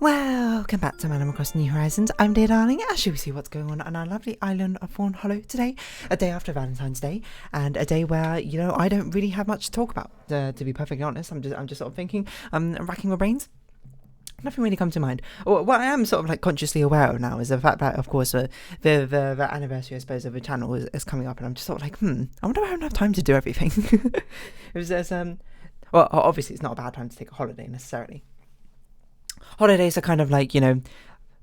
Welcome back to Animal Crossing New Horizons. I'm dear darling, as you see what's going on our lovely island of Fawnhollow today, a day after Valentine's Day, and a day where, you know, I don't really have much to talk about, to be perfectly honest. I'm just sort of thinking, racking my brains. Nothing really comes to mind. What I am sort of like consciously aware of now is the fact that, of course, the anniversary, I suppose, of the channel is coming up, and I'm just sort of like, I wonder if I have enough time to do everything. Well, obviously it's not a bad time to take a holiday necessarily. Holidays are kind of like, you know,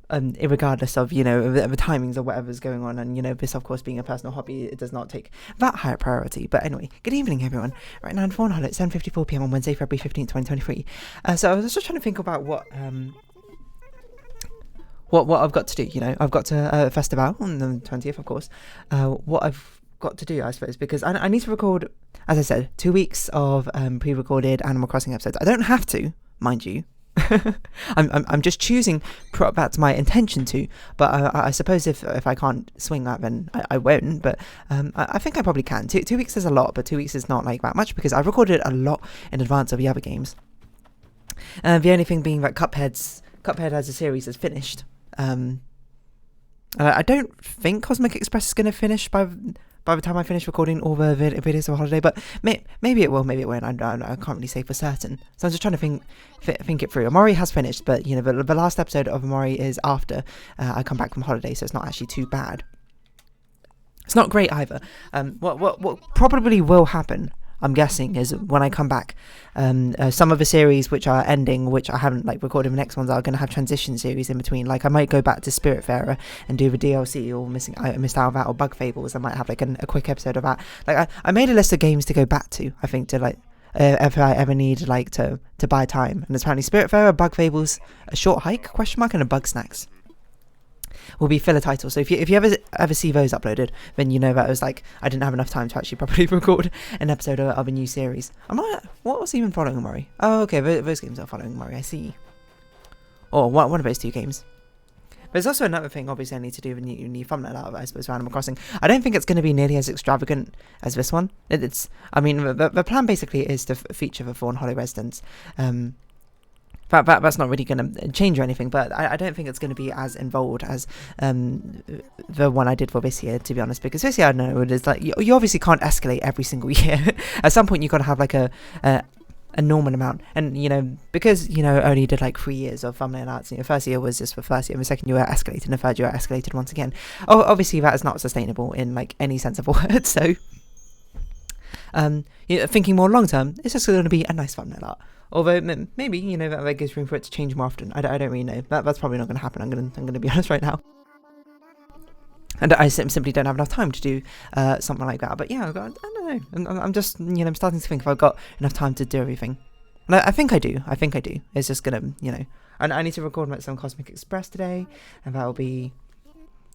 regardless of, you know, the timings or whatever's going on, and, you know, this, of course, being a personal hobby, it does not take that high priority. But anyway, good evening, everyone. Right now in Fawnhollow, it's 7:54 p.m. on Wednesday, February 15th, 2023. So I was just trying to think about what I've got to do. You know, I've got to festival on the 20th, of course. What I've got to do, I suppose, because I need to record, as I said, 2 weeks of pre-recorded Animal Crossing episodes. I don't have to, mind you. I'm just choosing. That's my intention to, but I suppose if I can't swing that, then I won't. But I think I probably can. 2 weeks is a lot, but 2 weeks is not like that much because I've recorded a lot in advance of the other games. The only thing being that Cuphead as a series is finished. I don't think Cosmic Express is going to finish by the time I finish recording all the videos of Holiday, but maybe it will, maybe it won't. I can't really say for certain. So I'm just trying to think it through. Amori has finished, but, you know, the last episode of Amori is after I come back from holiday, so it's not actually too bad. It's not great either. What probably will happen, I'm guessing, is when I come back, some of the series which are ending, which I haven't like recorded, the next ones are going to have transition series in between. Like I might go back to Spiritfarer and do the DLC, or I missed out on that, or Bug Fables. I might have like a quick episode of that. Like I made a list of games to go back to, I think, to like if I ever need like to buy time. And it's apparently Spiritfarer, Bug Fables, A Short Hike, and a Bug Snacks will be filler titles. So if you ever see those uploaded, then you know that it was like I didn't have enough time to actually properly record an episode of a new series. What was even following Murray? Oh, okay, those games are following Murray, I see. Or one of those two games. There's also another thing, obviously, I need to do with new thumbnail out of, I suppose, for Animal Crossing. I don't think it's going to be nearly as extravagant as this one. I mean, the plan basically is to feature the Fawnhollow residents. That's not really going to change or anything, but I don't think it's going to be as involved as the one I did for this year, to be honest, because this year, I don't know, it's like you obviously can't escalate every single year. At some point, you've got to have like a normal amount, and, you know, because, you know, I only did like 3 years of thumbnail arts. You know, first year was just for first year, and the second year escalated, and the third year escalated once again. Obviously, that is not sustainable in like any sense of the word, so you know, thinking more long term, it's just going to be a nice thumbnail art. Although maybe, you know, that gives room for it to change more often. I don't really know. That's probably not going to happen. I'm going to be honest right now. And I simply don't have enough time to do something like that. But yeah, I don't know. I'm just, you know, I'm starting to think if I've got enough time to do everything. And I think I do. It's just going to, you know. And I need to record some Cosmic Express today. And that'll be...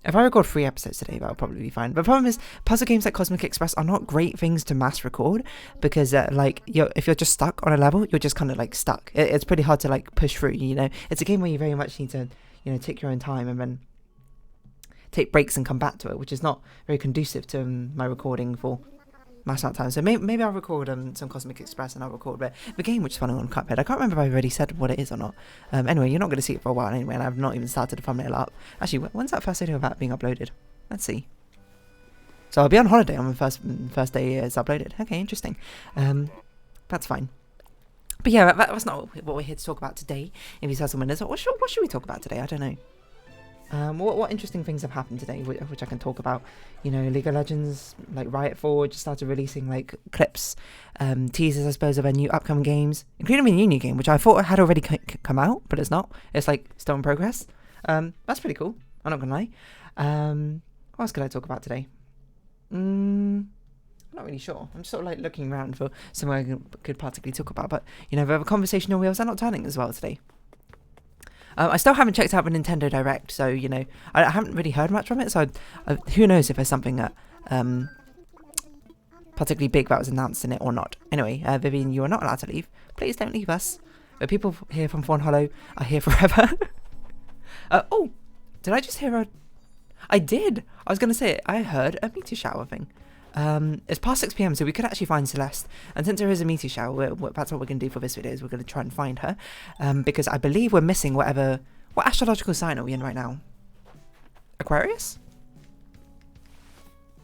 If I record 3 episodes today, that'll probably be fine. But the problem is, puzzle games like Cosmic Express are not great things to mass record, because like if you're just stuck on a level, you're just kind of like stuck. It's pretty hard to like push through. You know, it's a game where you very much need to, you know, take your own time and then take breaks and come back to it, which is not very conducive to my recording for mass amount of time. So maybe I'll record some Cosmic Express, and I'll record the game which is running on Cuphead. I can't remember if I already said what it is or not. Anyway, you're not going to see it for a while anyway, and I've not even started the thumbnail up. Actually, when's that first video of that being uploaded? Let's see. So I'll be on holiday on the first day it's uploaded. Okay, interesting. That's fine. But yeah, that's not what we're here to talk about today. If you saw some winners, what should we talk about today? I don't know. What interesting things have happened today, which I can talk about. You know, League of Legends, like Riot Forge, started releasing like clips, teasers, I suppose, of their new upcoming games, including a new game, which I thought had already come out, but it's not. It's like still in progress. That's pretty cool. I'm not gonna lie. What else could I talk about today? I'm not really sure. I'm just sort of like looking around for somewhere I could particularly talk about. But, you know, the conversational wheels are not turning as well today. I still haven't checked out the Nintendo Direct, so, you know, I haven't really heard much from it, so who knows if there's something that particularly big that was announced in it or not. Anyway, Vivian, you are not allowed to leave. Please don't leave us. The people here from Fawnhollow are here forever. Oh, did I just hear a... I did! I was going to say it. I heard a meteor shower thing. It's past 6 PM, so we could actually find Celeste. And since there is a meteor shower, that's what we're going to do for this video, is we're going to try and find her. Because I believe we're missing whatever What astrological sign are we in right now? Aquarius?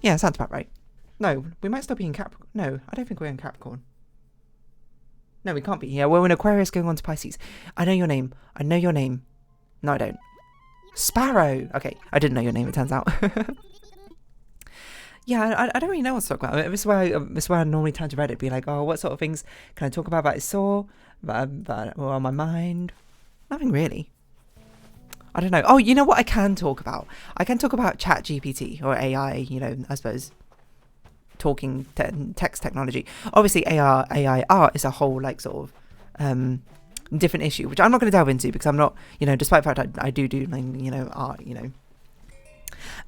Yeah, sounds about right. No, we might still be in Capricorn. No, I don't think we're in Capricorn. No, we can't be. Yeah, we're in Aquarius going on to Pisces. I know your name. I know your name. No, I don't. Sparrow. Okay, I didn't know your name, it turns out. Yeah, I don't really know what to talk about. This is where I normally turn to Reddit, be like, oh, what sort of things can I talk about that I saw, that were on my mind? Nothing really. I don't know. Oh, you know what I can talk about? I can talk about ChatGPT or AI, you know, I suppose, talking text technology. Obviously, AI art is a whole, like, sort of different issue, which I'm not going to delve into because I'm not, you know, despite the fact I do, like, you know, art, you know.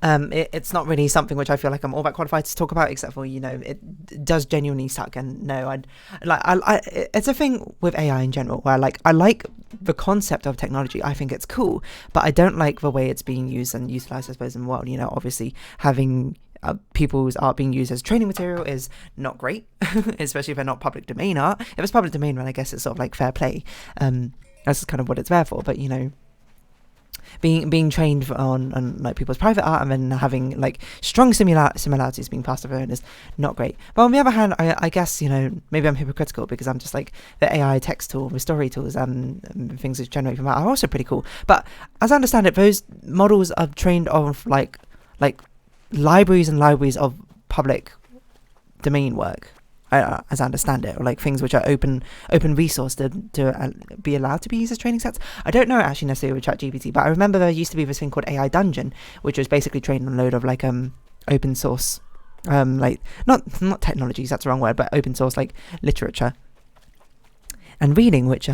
It's not really something which I feel like I'm all that qualified to talk about, except for, you know, it does genuinely suck. And no, it's a thing with AI in general where I like the concept of technology. I think it's cool, but I don't like the way it's being used and utilized, I suppose, in the world. You know, obviously having people's art being used as training material is not great, especially if they're not public domain art. If it's public domain, then I guess it's sort of like fair play. That's kind of what it's there for. But, you know, being trained on like people's private art and then having like strong similarities being passed over is not great. But on the other hand, I guess, you know, maybe I'm hypocritical because I'm just like the AI text tool, the story tools, things that generate from that are also pretty cool. But as I understand it, those models are trained off like libraries and libraries of public domain work, as I understand it, or like things which are open resource to be allowed to be used as training sets. I don't know actually necessarily with ChatGPT, but I remember there used to be this thing called AI Dungeon, which was basically trained on a load of like open source, like not technologies, that's the wrong word, but open source like literature and reading, which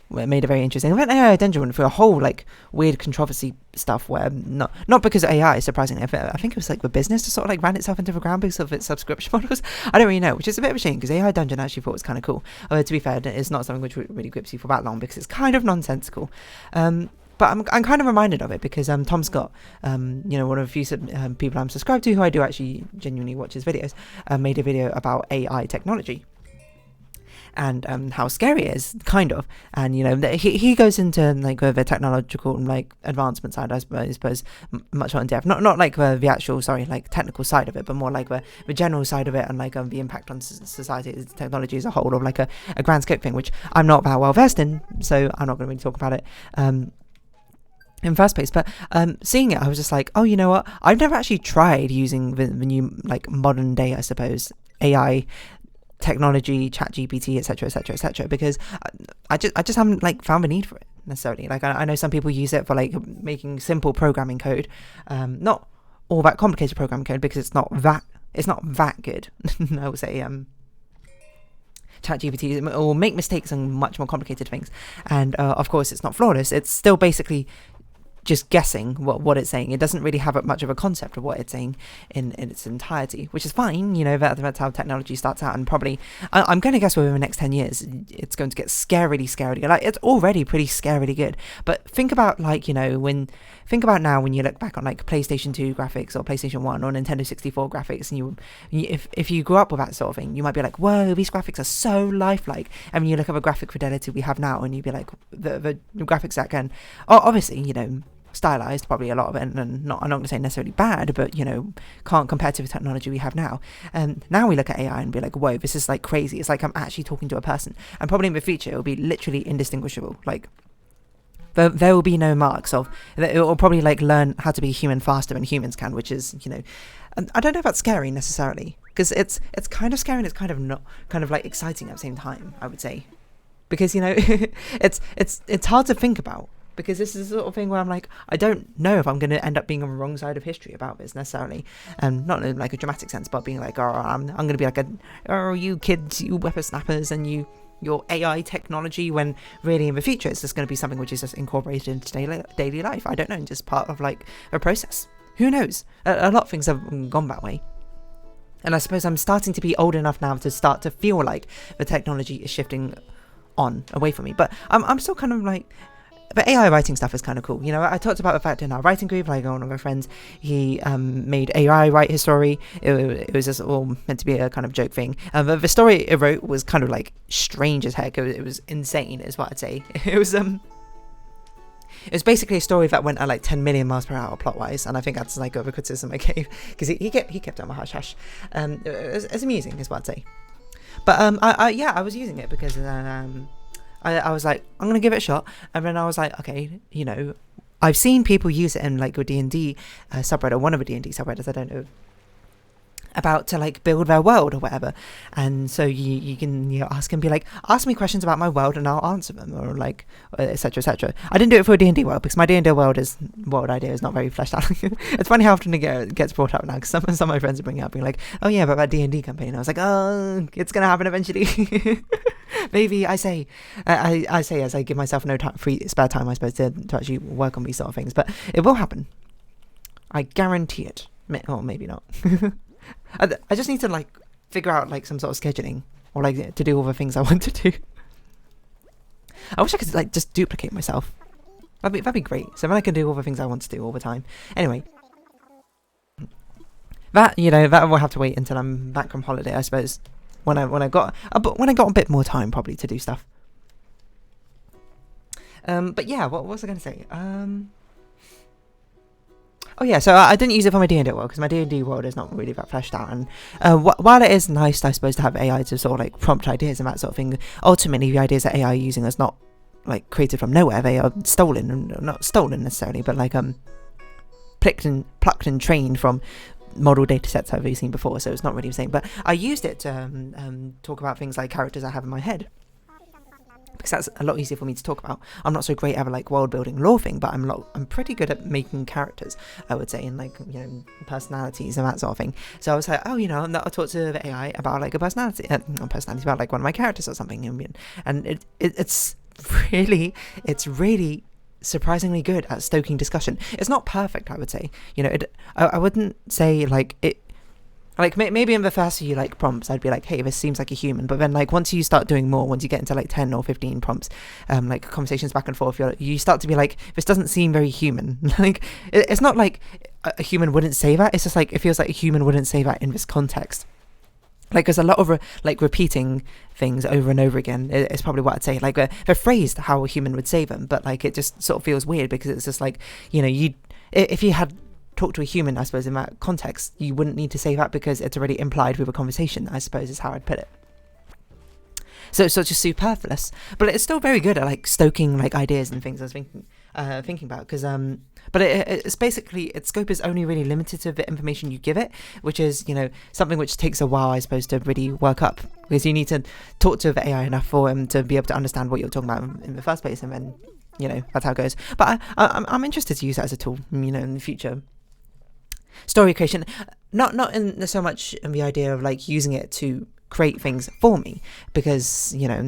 made it very interesting. And then AI Dungeon went through a whole like weird controversy stuff where not because of AI, surprisingly, I think it was like the business just sort of like ran itself into the ground because of its subscription models. I don't really know, which is a bit of a shame because AI Dungeon I actually thought was kind of cool. To be fair, it's not something which really grips you for that long because it's kind of nonsensical. But I'm kind of reminded of it because Tom Scott, you know, one of the few people I'm subscribed to who I do actually genuinely watch his videos, made a video about AI technology and how scary it is, kind of. And, you know, he goes into like the technological like advancement side, I suppose, much more in depth. Not like the actual, like technical side of it, but more like the general side of it and like the impact on society, technology as a whole, of like a grand scope thing, which I'm not that well versed in, so I'm not going to really talk about it in first place. But seeing it, I was just like, oh, you know what? I've never actually tried using the new like modern day, I suppose, AI technology, ChatGPT, etc, because I just haven't like found the need for it necessarily. Like I know some people use it for like making simple programming code, not all that complicated programming code, because it's not that good. I would say ChatGPT will make mistakes on much more complicated things, and of course it's not flawless. It's still basically just guessing what it's saying. It doesn't really have much of a concept of what it's saying in its entirety, which is fine. You know, that's how technology starts out, and probably I'm going to guess within the next 10 years it's going to get scarily good. Like, it's already pretty scarily good, but think about like, you know, think about now when you look back on like PlayStation 2 graphics or PlayStation 1 or Nintendo 64 graphics, and if you grew up with that sort of thing, you might be like, whoa, these graphics are so lifelike. And when you look at the graphic fidelity we have now, and you'd be like, the graphics that can, obviously, you know, stylized, probably a lot of it, and I'm not going to say necessarily bad, but, you know, can't compare to the technology we have now. And now we look at AI and be like, whoa, this is like crazy. It's like I'm actually talking to a person, and probably in the future it will be literally indistinguishable. Like there will be no marks of it. Will probably like learn how to be human faster than humans can, which is, you know, I don't know if that's scary necessarily, because it's kind of scary and it's kind of not, kind of like exciting at the same time, I would say, because, you know, it's hard to think about. Because this is the sort of thing where I'm like, I don't know if I'm going to end up being on the wrong side of history about this necessarily. Not in like a dramatic sense, but being like, oh, I'm going to be like, oh, you kids, you whippersnappers, and your AI technology, when really in the future it's just going to be something which is just incorporated into daily life. I don't know, just part of like a process. Who knows? A lot of things have gone that way. And I suppose I'm starting to be old enough now to start to feel like the technology is shifting on away from me. But I'm still kind of like, but AI writing stuff is kind of cool. You know, I talked about the fact in our writing group, like one of my friends, he made AI write his story. It was just all meant to be a kind of joke thing. But the story it wrote was kind of like strange as heck. It was insane, is what I'd say. it was basically a story that went at like 10 million miles per hour plot wise, and I think that's like over criticism I gave, because he kept on my hush hush. It's amusing is what I'd say. But I was using it because I was like, I'm gonna give it a shot, and then I was like, okay, you know, I've seen people use it in like a D&D subreddit, one of the D&D subreddits, I don't know, about to like build their world or whatever, and so you can, you know, ask and be like, ask me questions about my world and I'll answer them, or like etc etc. I didn't do it for a D&D world because my D&D world idea is not very fleshed out. It's funny how often it gets brought up now, because some of my friends are bringing it up being like, oh yeah, but that D&D campaign, I was like, oh, it's gonna happen eventually. Maybe I say as I give myself no time, spare time I suppose, to actually work on these sort of things, but it will happen, I guarantee it. Or maybe not. I just need to like figure out like some sort of scheduling, or like to do all the things I want to do. I wish I could like just duplicate myself. That'd be great. So then I can do all the things I want to do all the time. Anyway, that, you know, that will have to wait until I'm back from holiday, I suppose. When I got a bit more time probably to do stuff. But yeah, what was I going to say? Oh yeah, so I didn't use it for my D&D world because my D&D world is not really that fleshed out, and while it is nice, I suppose, to have AI to sort of like prompt ideas and that sort of thing, ultimately the ideas that AI are using is not like created from nowhere. They are stolen, and not stolen necessarily, but like plucked and trained from model data sets I've seen before, so it's not really the same. But I used it to talk about things like characters I have in my head, because that's a lot easier for me to talk about. I'm not so great at like world building lore thing, but I'm pretty good at making characters, I would say, and like, you know, personalities and that sort of thing. So I was like, oh, you know, I'll talk to the AI about like a personality about like one of my characters or something, and it's really surprisingly good at stoking discussion. It's not perfect, I would say. You know, I wouldn't say like it. Like, maybe in the first few, like, prompts, I'd be like, hey, this seems like a human. But then, like, once you start doing more, once you get into, like, 10 or 15 prompts, like, conversations back and forth, you start to be like, this doesn't seem very human. Like, it's not like a human wouldn't say that. It's just, like, it feels like a human wouldn't say that in this context. Like, there's a lot of, like, repeating things over and over again. It's probably what I'd say. Like, they're phrased how a human would say them. But, like, it just sort of feels weird because it's just, like, you know, if you had talk to a human, I suppose, in that context, you wouldn't need to say that because it's already implied with a conversation, I suppose, is how I'd put it. So it's just superfluous, but it's still very good at like stoking like ideas and things I was thinking about, because but it's basically, its scope is only really limited to the information you give it, which is, you know, something which takes a while, I suppose, to really work up, because you need to talk to the AI enough for him to be able to understand what you're talking about in the first place, and then, you know, that's how it goes. But I'm interested to use that as a tool, you know, in the future. Story creation, not in so much in the idea of like using it to create things for me, because, you know,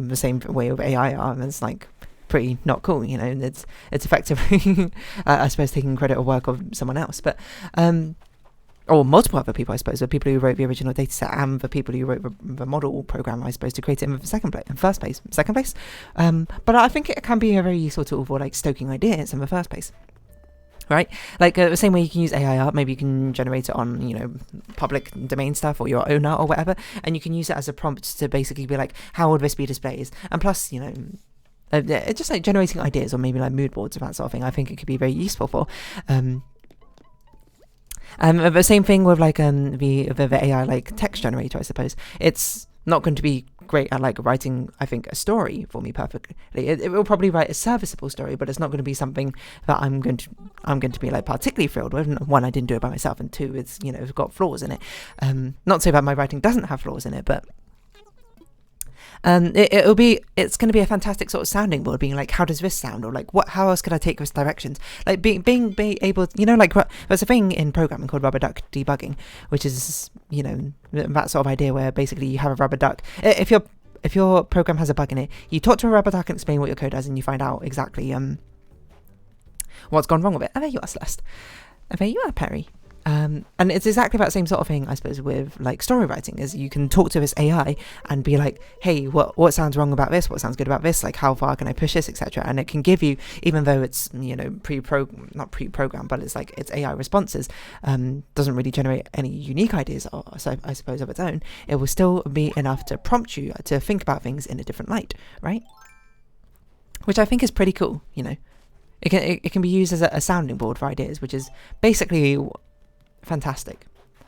the same way with AI are, it's like pretty not cool, you know. It's effectively I suppose taking credit or work of someone else, but or multiple other people, I suppose, the people who wrote the original data set and the people who wrote the model program, I suppose, to create it in second place. But I think it can be a very useful tool for like stoking ideas in the first place. Right, like the same way you can use AI art, maybe you can generate it on, you know, public domain stuff or your own art or whatever, and you can use it as a prompt to basically be like, how would this be displayed? And plus, you know, it's just like generating ideas, or maybe like mood boards and that sort of thing. I think it could be very useful for. The same thing with like the AI like text generator, I suppose. It's not going to be great at like writing, I think, a story for me perfectly. It will probably write a serviceable story, but it's not going to be something that I'm going to be like particularly thrilled with. One, I didn't do it by myself, and two, it's, you know, it's got flaws in it. Not to say that my writing doesn't have flaws in it, but it's going to be a fantastic sort of sounding board, being like, how does this sound, or like how else could I take this directions, like being able, you know, like there's a thing in programming called rubber duck debugging, which is, you know, that sort of idea where basically you have a rubber duck. If your program has a bug in it, you talk to a rubber duck and explain what your code does, and you find out exactly what's gone wrong with it. And there you are, Celeste. And there you are, Perry. And it's exactly that same sort of thing, I suppose, with like story writing, is you can talk to this AI and be like, hey, what sounds wrong about this, what sounds good about this, like how far can I push this, etc. And it can give you, even though it's, you know, not pre-programmed, but it's like its AI responses doesn't really generate any unique ideas, or so I suppose, of its own. It will still be enough to prompt you to think about things in a different light, right? Which I think is pretty cool, you know. it can be used as a sounding board for ideas, which is basically fantastic,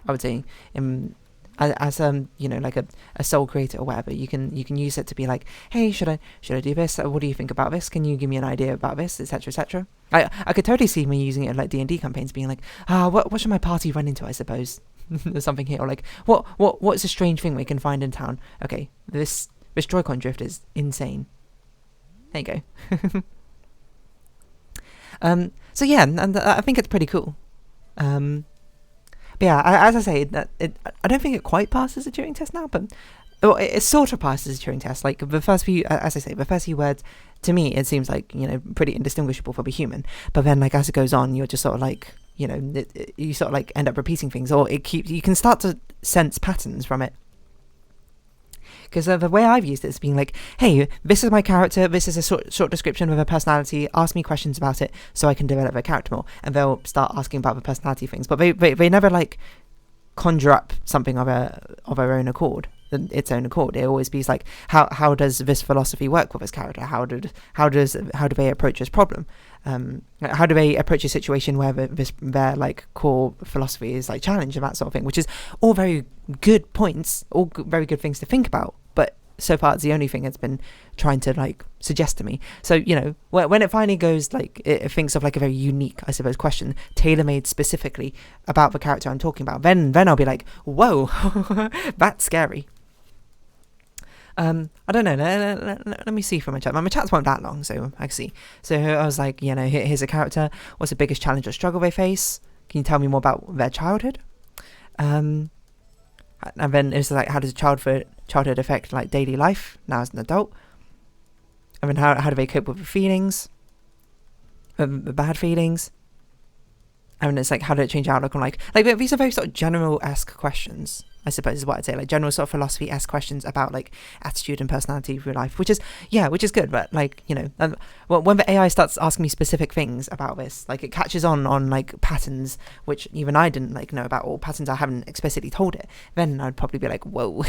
I would say. As you know, like a sole creator or whatever, you can use it to be like, hey, should I do this? What do you think about this? Can you give me an idea about this, etc., etc. I could totally see me using it in like D&D campaigns, being like, what should my party run into, I suppose. There's something here, or like what's a strange thing we can find in town? Okay, this Joy-Con drift is insane. There you go. So yeah, and I think it's pretty cool. But yeah, as I say, I don't think it quite passes the Turing test now, but it sort of passes the Turing test. Like the first few, as I say, the first few words, to me, it seems like, you know, pretty indistinguishable from a human. But then, like, as it goes on, you're just sort of like, you know, you sort of like end up repeating things, or you can start to sense patterns from it. Because the way I've used it is being like, hey, this is my character, this is a short description of a personality, ask me questions about it so I can develop their character more. And they'll start asking about the personality things. But they never, like, conjure up something of their own accord, its own accord. It always be like, how does this philosophy work with this character? How do they approach this problem? How do they approach a situation where their like core philosophy is like challenged and that sort of thing, which is all very good points, all very good things to think about, but so far it's the only thing it's been trying to like suggest to me. So, you know, when it finally goes, like, it thinks of like a very unique, I suppose, question tailor-made specifically about the character I'm talking about, then I'll be like, whoa, that's scary. I don't know, let me see from my chat. My chats weren't that long, so I can see. So I was like, you know, here's a character. What's the biggest challenge or struggle they face? Can you tell me more about their childhood? And then it's like, how does childhood affect like daily life now as an adult? I mean, how do they cope with the feelings, the bad feelings? I mean, it's like, how did it change your outlook on like these are very sort of general-esque questions, I suppose is what I'd say, like general sort of philosophy-esque questions about like attitude and personality through life, which is good. But like, you know, when the AI starts asking me specific things about this, like it catches on like patterns which even I didn't like know about, or patterns I haven't explicitly told it, then I'd probably be like, whoa.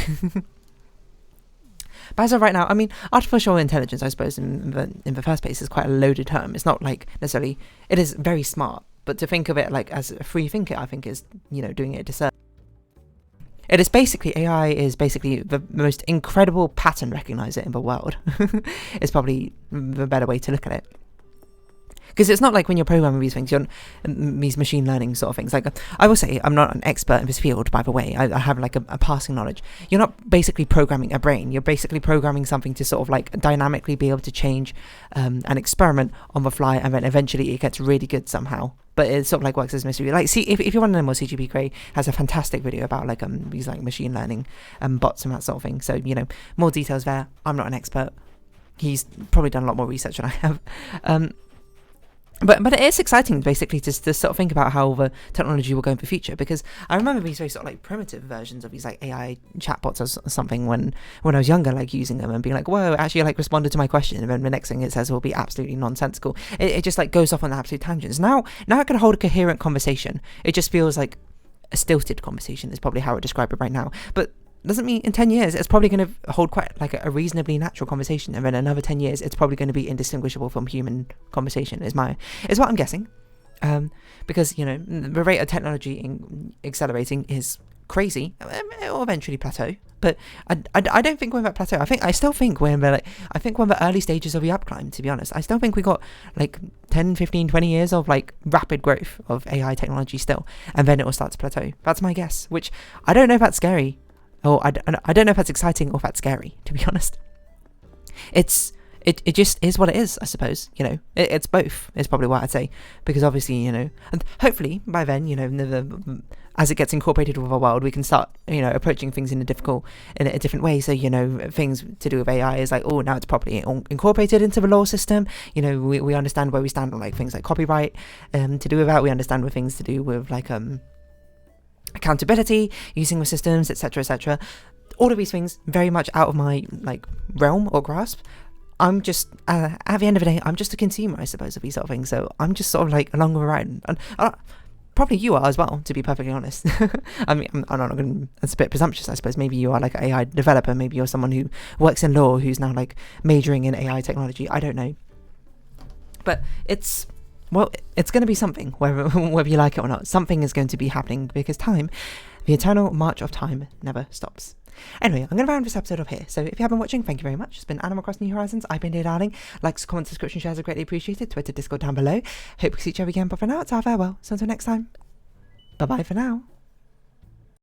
But as of right now, I mean, artificial intelligence, I suppose, in the first place, is quite a loaded term. It's not like necessarily, it is very smart, but to think of it like as a free thinker, I think is, you know, doing it a disservice. It is basically, AI is basically the most incredible pattern recognizer in the world. It's probably the better way to look at it. Because it's not like when you're programming these things, these machine learning sort of things. Like, I will say, I'm not an expert in this field, by the way. I have like a passing knowledge. You're not basically programming a brain. You're basically programming something to sort of like dynamically be able to change an experiment on the fly, and then eventually it gets really good somehow. But it sort of like works as mystery. Like, see, if you want to know more, CGP Grey has a fantastic video about like these like machine learning bots and that sort of thing. So, you know, more details there. I'm not an expert. He's probably done a lot more research than I have. But it is exciting, basically, to sort of think about how the technology will go in the future, because I remember these very sort of like primitive versions of these like AI chatbots or something when I was younger, like using them and being like, whoa, actually like responded to my question, and then the next thing it says will be absolutely nonsensical. It just like goes off on absolute tangents. Now it can hold a coherent conversation. It just feels like a stilted conversation is probably how I would describe it right now. But doesn't mean in 10 years it's probably going to hold quite like a reasonably natural conversation, and then another 10 years it's probably going to be indistinguishable from human conversation is what I'm guessing. Because, you know, the rate of technology accelerating is crazy. It will eventually plateau, but I don't think we're at plateau. I still think we're in the early stages of the upclimb, to be honest. I still think we got like 10, 15, 20 years of like rapid growth of AI technology still, and then it will start to plateau. That's my guess, which I don't know if that's scary. Oh, I don't know if that's exciting or if that's scary, to be honest. It just is what it is, I suppose. You know, it's both, is probably what I'd say. Because obviously, you know, and hopefully by then, you know, as it gets incorporated with our world, we can start, you know, approaching things in a different way. So, you know, things to do with AI is like, oh, now it's properly incorporated into the law system. You know, we understand where we stand on like things like copyright. To do with that, we understand with things to do with like accountability, using the systems, etc., etc. All of these things very much out of my like realm or grasp. I'm just at the end of the day, I'm just a consumer, I suppose, of these sort of things. So I'm just sort of like along the ride, and probably you are as well, to be perfectly honest. I mean, I'm not going to, that's a bit presumptuous, I suppose. Maybe you are like an AI developer, maybe you're someone who works in law who's now like majoring in AI technology. I don't know, but it's well, it's going to be something, whether you like it or not. Something is going to be happening, because time, the eternal march of time, never stops. Anyway, I'm going to round this episode off here. So if you have been watching, thank you very much. It's been Animal Crossing New Horizons. I've been dear darling. Likes, comments, subscription, shares are greatly appreciated. Twitter, Discord down below. Hope we see each other again, but for now, it's our farewell. So until next time, bye bye for now.